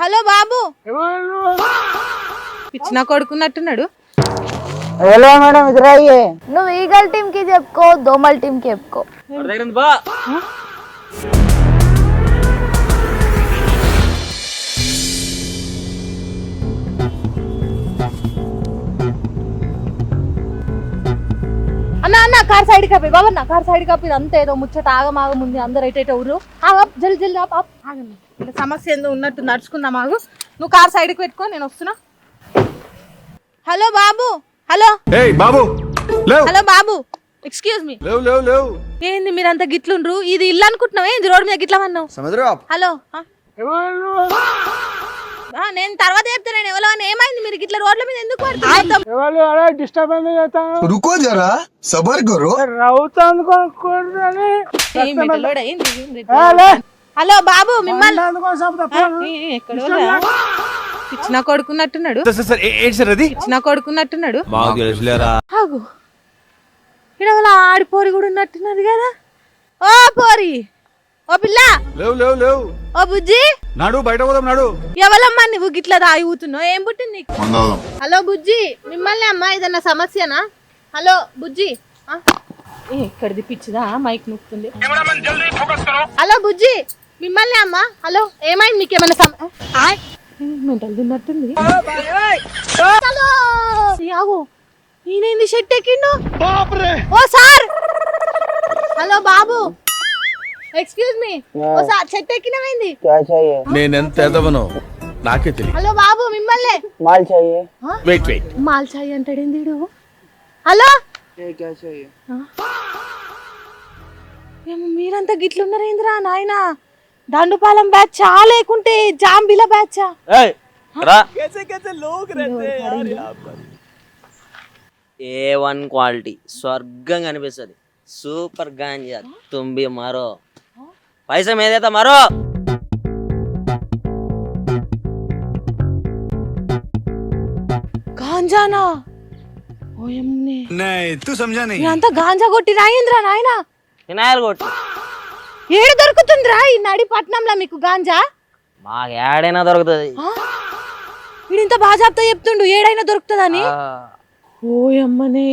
Hello బాబు, పిచ్చిన కొడుకున్నట్టున్నాడు. హలో మేడం ఇద్దరయ్యే. నువ్వు ఈగల్ టీమ్ కి చెప్పుకో, దోమల్ టీమ్ కి చెప్పుకో. అన్న అన్న కార్ సైడ్ కాపి బాబా, నా కార్ సైడ్ కాపి. అంతే ఏదో ముచ్చట ఆగమాగముంది, అందరు ఎటైతే ఊరు. జల్ జల్ ఆగండి, ఇలా సమస్య ఏందో ఉన్నట్టు నడుచుకుందాం. ఆగు, నువ్వు కార్ సైడ్కి పెట్టుకో, నేను వస్తున్నా. హలో బాబు, హలో బాబు, హలో బాబు, ఎక్స్క్యూజ్ మీ. ఏంది మీరంతా గిట్లుండ్రు? ఇది ఇల్లు అనుకుంటున్నావా? ఏంది రోడ్ మీద గిట్లా అన్నావు? హలో, నేను తర్వాత చెప్తా. నేను ఎవరో అని. ఏమైంది మీరు గిట్ల రోడ్ల మీద ఎందుకు హలో బాబు, మిమ్మల్ని పిచ్చిన కొడుకున్నట్టున్నాడు. పిచ్చిన కొడుకున్నట్టున్నాడు. ఆగు, ఇక్కడ ఆడిపోరి కూడా ఉన్నట్టున్నది కదా. ఓ పోరి, ఓ పిల్ల, ఓ బుజ్జి, నాడు బయట పోదాం నాడు. ఎవరమ్మా నువ్వు గిట్లా తాగుతున్నావు? ఏం పుట్టింది నీకు? హలో బుజ్జి, మిమ్మల్ని అమ్మా, ఏదన్నా సమస్యనా? హలో బుజ్జి, ఎక్కడిది పిచ్చిదా మైక్ నొక్కుతుంది. హలో బుజ్జి, మిమ్మల్ని అమ్మా. హలో, ఏమైంది మీకు? ఏమన్నా మెంటల్ తిన్నట్టుంది. ఈయనేంది షెట్ ఎక్కిండు? ఓ సార్, హలో బాబు, ఎక్స్క్యూజ్ మీ, ఓ సార్ షెట్ ఎక్కినవేంది? నేనెంత ఎదవనో నాకే తెలియదు. హలో బాబు, మిమ్మల్ని మాల్ చాయే. వెయిట్ వెయిట్, మాల్ చాయ్ అంటాడేంది వీడు? హలో, మీరంతా గిట్లున్నారేంద్రా నాయనా? దండుపాలెం బ్యాచ్ లేకుంటే జాంబిల బ్యాచా? A1 క్వాలిటీ స్వర్గం కనిపిస్తుంది. సూపర్ గాంజా తుంబి మరో పైసా మీదేత మరో. గాంజానా? ఓయమ్నే, అంతా గాంజా కొట్టి రాయింద్రా నాయనా. వినాయలు కొట్టి ఏడు దొరుకుతుందిరా ఈ నడి పట్నంలో మీకు గాంజా? మాకు ఏడైనా దొరుకుతుంది. వీడింత బాగా చెప్తా చెప్తుండు ఏడైనా దొరుకుతుందని. ఓయమ్మనే,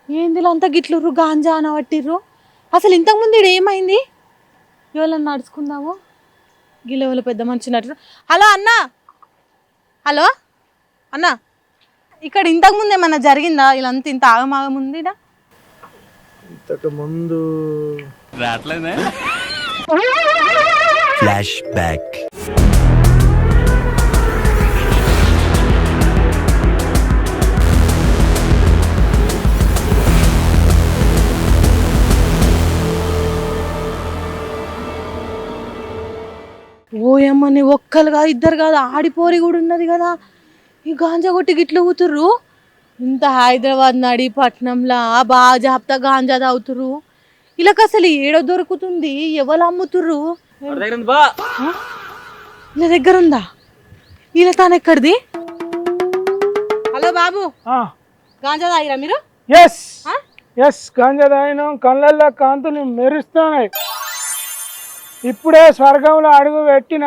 ఏంది అంతా గిట్లుర్రు గాంజా అనబట్టిర్రు? అసలు ఇంతకుముందు ఈడు ఏమైంది? ఎవరన్నా నడుచుకుందాము, గిల్లెవల పెద్ద మనిషి నటు. హలో అన్న, హలో అన్న, ఇక్కడ ఇంతకుముందు ఏమన్నా జరిగిందా? వీళ్ళంతా ఇంత ఆగమాగం ఉంది. ఇంతకు ముందు ఫ్లాష్ బ్యాక్. ఓయమ్మని, ఒక్కరుగా ఇద్దరు కాదు, ఆడిపోరి కూడా ఉన్నది కదా. ఈ గాంజా కొట్టి గిట్ల ఊతుర్రు. ఇంత హైదరాబాద్ నడి పట్నంలో బాగా జాప్తా గాంజా తాగుతుర్రు. వీళ్ళకి అసలు ఏడో దొరుకుతుంది? ఎవరు అమ్ముతుర్రు? వీళ్ళ దగ్గర ఉందా? వీళ్ళ తాను ఎక్కడిది? హలో బాబు, గాంజా తాగిరా మీరు? ఎస్ గాంజా తాగినాం. కళ్ళల్లో కాంతులు మెరుస్తున్నాయి. ఇప్పుడే స్వర్గంలో అడుగు పెట్టిన.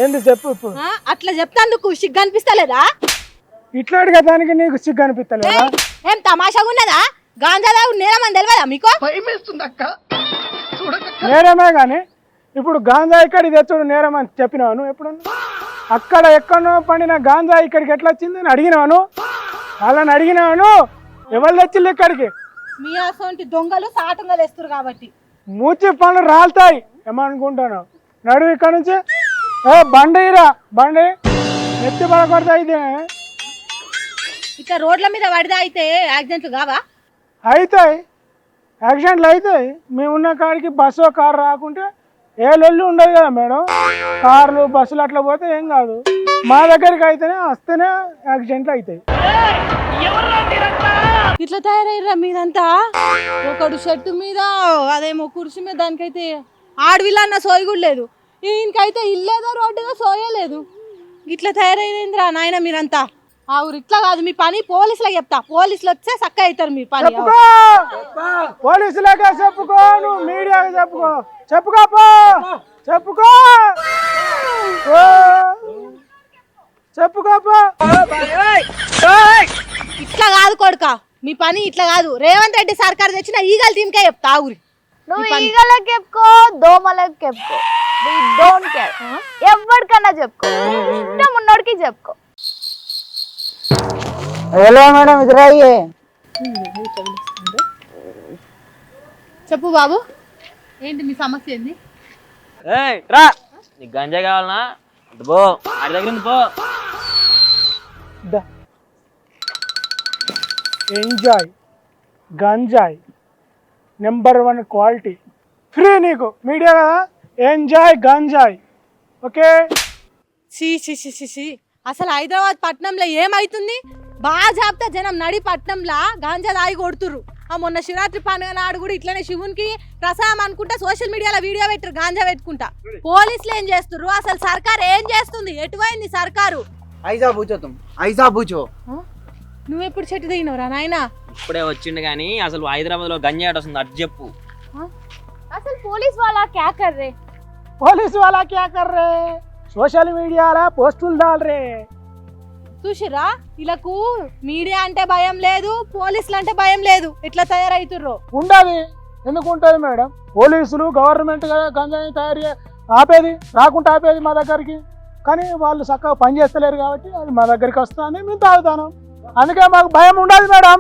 ఏంది చెప్పు ఇప్పుడు? అట్లా చెప్తాందుకు సిగ్గు అనిపిస్తలేదా? ఇట్లా అడిగేదానికి నీకు సిగ్గు అనిపిస్తలేదా? ఏం తమాషాగా ఉన్నదా? గాంజా తాగు నేరమని తెలియదా మీకు? నేరమే కానీ ఇప్పుడు గాంజా ఇక్కడికి తెచ్చుడు నేరం అని చెప్పినావు నువ్వు ఎప్పుడన్నా? అక్కడ ఎక్కడో పండిన గాంజా ఇక్కడికి ఎట్లా వచ్చింది అని అడిగినాను. వాళ్ళని అడిగినాను, ఎవరు తెచ్చిల్లు ఇక్కడికి? మీ అసోంటి దొంగలు సాటంగా తెస్తారు కాబట్టి మూచి పనులు రాలుతాయి ఏమనుకుంటాను. నడు ఇక్కడ నుంచి. బండిరా, బండి ఎత్తి పడకూడదు. అయితే ఇట్లా రోడ్ల మీద పడితే అయితే యాక్సిడెంట్లు కావా? అవుతాయి, యాక్సిడెంట్లు అవుతాయి. మేమున్న కాడికి బస్సు కారు రాకుంటే ఏ లొల్లి ఉండదు కదా మేడం. కార్లు బస్సులు అట్లా పోతే ఏం కాదు. మా దగ్గరికి అయితేనే వస్తేనే యాక్సిడెంట్లు అవుతాయి. ఇట్లా తయారయ్యారా మీదంతా? ఒకడు షర్టు మీద, అదేమో కుర్చీ మీద, దానికైతే ఆడవిల్లన్న సోయి కూడా లేదు. ఈయనకైతే ఇల్లేదో రోడ్డుగా సోయలేదు. ఇట్లా తయారైందిరా నాయన మీరంతా. ఆ ఊరు ఇట్లా కాదు మీ పని. పోలీసులకు చెప్తా, పోలీసులు వచ్చే చక్క అవుతారు మీ పని. పోలీసులకే చెప్పుకో, నువ్వు మీడియాకి చెప్పుకో. చెప్పుకోపో, చెప్పుకో. చెప్పుకోపా. ఇట్లా కాదు కొడుక, మీ పని ఇట్లా కాదు. రేవంత్ రెడ్డి సర్కార్ తెచ్చిన ఈగల టీంకే చెప్తా ఊరి. నువ్వు ఈగలకు చెప్పుకో, దోమలకు చెప్పుకో, we don't care. ఎవరికన్నా చెప్పుకో, ఇష్టం ఉన్నోడికి చెప్పుకో. ఎలా మేడం ఇది రాయే. చెప్పు బాబు, ఏంటి మీ సమస్య ఏంది? ఏయ్ రా, నీకు గంజాయి కావాలనా? ఇటు పో, ఆడి దగ్గర ఉంది పో. ఎంజాయ్ గంజాయ్ #1 క్వాలిటీ ఫ్రీ నీకు మీడియా కదా. ఎంజాయ్ గంజాయ్. ఓకే. సి సి సి సి సి అసలు హైదరాబాద్ పట్నంలో ఏమైతుంది? బాగా జాబితా జనం నడి పట్నంలో గాంజా దాగి కొడుతుర్రు. మొన్న శివరాత్రి పండుగ నాడు కూడా ఇట్లనే శివునికి ప్రసాదం అనుకుంటా సోషల్ మీడియాలో వీడియో పెట్టరు గాంజా పెట్టుకుంటా. పోలీసులు ఏం చేస్తుర్రు? అసలు సర్కార్ ఏం చేస్తుంది? ఎటువైంది సర్కారు? ఐసా పూచో నువ్వెప్పుడు చెట్టు దిగినవరా నాయనా? ఇప్పుడే వచ్చిండు కానీ అసలు హైదరాబాద్ లో గంజాయి ఆట వస్తుంది, అటు చెప్పు. అసలు పోలీస్ వాళ్ళ క్యా కర్ రే? పోలీసు వాళ్ళ క్యా కర్ రే? సోషల్ మీడియాలో పోస్టులు డాల్ రే. చూసిరా, వీళ్ళకు మీడియా అంటే భయం లేదు, పోలీసులు అంటే భయం లేదు. ఎట్లా తయారైతుర్రో. ఉండాలి. ఎందుకు ఉంటుంది మేడం? పోలీసులు గవర్నమెంట్ గంజాయి తయారు ఆపేది, రాకుండా ఆపేది మా దగ్గరికి. కానీ వాళ్ళు చక్కగా పని చేస్తలేరు కాబట్టి అది మా దగ్గరికి వస్తుంది, మేము తాగుతాను. అందుకే మాకు భయం ఉండదు మేడం.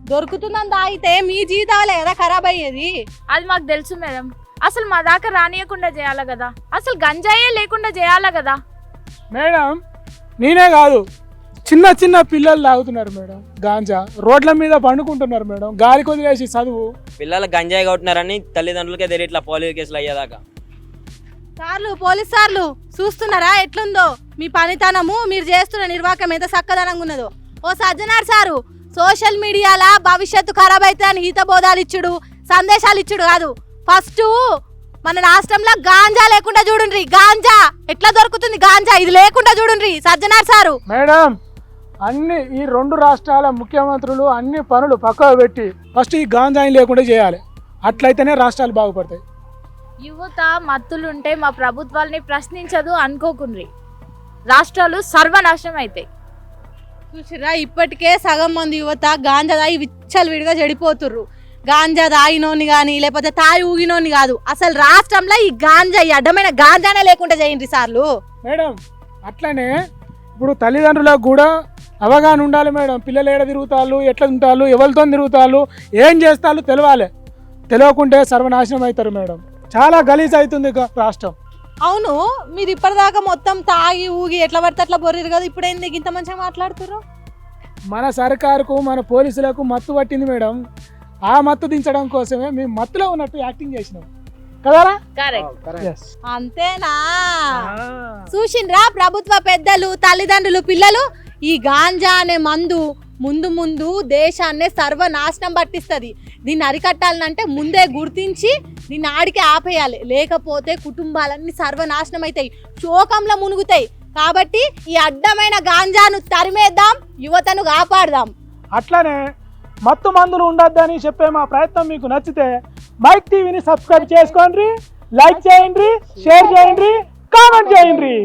దొరుకుతుందని తాగితే మీ జీవితాలే కదా ఖరాబ్ అయ్యేది. అది మాకు తెలుసు మేడం. అసలు మా దాకా రానియకుండా చేయాలి కదా, అసలు గంజాయే లేకుండా చేయాలి కదా. మేడం నేనే కాదు, చిన్న చిన్న పిల్లలు తాగుతున్నారు మేడం గాంజా. రోడ్ల మీద పండుకుంటున్నారు మేడం, గాలికి వదిలేసి చదువు. పిల్లలు గంజాయి కొట్టినారని తల్లిదండ్రులకే తెలియట్లా పోలీసు కేసులు అయ్యేదాకా. సార్లు, పోలీస్ సార్లు చూస్తున్నారా ఎట్లుందో మీ పనితనము, మీరు చేస్తున్న నిర్వాహకం ఎంత చక్కదనంగా ఉన్నదో. ఓ సజ్జనార్ సారు, సోషల్ మీడియాలో భవిష్యత్తు ఖరాబ్ అయితే అని హిత బోధాలు ఇచ్చుడు, సందేశాలు ఇచ్చుడు కాదు. ఫస్ట్ మన రాష్ట్రంలో గాంజా లేకుండా చూడుండ్రి. గాంజా ఎట్లా దొరుకుతుంది? గాంజా ఇది లేకుండా చూడుండ్రి సజ్జనార్ సారు. మేడం అన్ని ఈ 2 రాష్ట్రాల ముఖ్యమంత్రులు అన్ని పనులు పక్కకు పెట్టి ఫస్ట్ ఈ గాంజాయి లేకుండా చేయాలి. అట్లయితేనే రాష్ట్రాలు బాగుపడతాయి. యువత మత్తులుంటే మా ప్రభుత్వాల్ని ప్రశ్నించదు అనుకోకుండ్రి, రాష్ట్రాలు సర్వనాశనం అవుతాయి. చూసిరా, ఇప్పటికే సగం మంది యువత గాంజా తాగి విచ్చలు విడిగా చెడిపోతుర్రు. గాంజా తాగినోని కానీ లేకపోతే తాగి ఊగినోని కాదు, అసలు రాష్ట్రంలో ఈ గాంజా, ఈ అడ్డమైన గాంజానే లేకుండా చేయండి సార్లు. మేడం అట్లనే ఇప్పుడు తల్లిదండ్రులకు కూడా అవగాహన ఉండాలి మేడం. పిల్లలు ఏడ తిరుగుతారు, ఎట్లా తింటారు, ఎవరితో తిరుగుతారు, ఏం చేస్తారు తెలియాలి. తెలియకుంటే సర్వనాశనం అవుతారు మేడం. చాలా గలీజ్ అవుతుంది రాష్ట్రం. అవును, మీరు ఇప్పటిదాకా మొత్తం తాగి ఊగి ఎట్లా పడితే అట్లా బొర్రిరు కదా, ఇప్పుడు ఏంది ఇంత మంచిగా మాట్లాడుతుర్రు? మన సర్కారుకు మన పోలీసులకు మత్తు పట్టింది మేడం. ఆ మత్తు దించడం కోసమే మేము మత్తులో ఉన్నట్టు యాక్టింగ్ చేసినాం కదరా? కరెక్ట్. అంతేనా? చూసిండ్రా ప్రభుత్వ పెద్దలు, తల్లిదండ్రులు, పిల్లలు, ఈ గాంజా అనే మందు ముందు ముందు దేశాన్నే సర్వనాశనం పట్టిస్తుంది. దీన్ని అరికట్టాలంటే ముందే గుర్తించి దీన్ని ఆడికి ఆపేయాలి, లేకపోతే కుటుంబాలన్నీ సర్వనాశనం అవుతాయి, శోకంలో మునుగుతాయి. కాబట్టి ఈ అడ్డమైన గాంజాను తరిమేద్దాం, యువతను కాపాడదాం. అట్లనే మత్తు మందులు ఉండొద్దని చెప్పే మా ప్రయత్నం మీకు నచ్చితే మైక్ టీవీని సబ్స్క్రైబ్ చేసుకోండి, లైక్ చేయండి, షేర్ చేయండి, కామెంట్ చేయండి.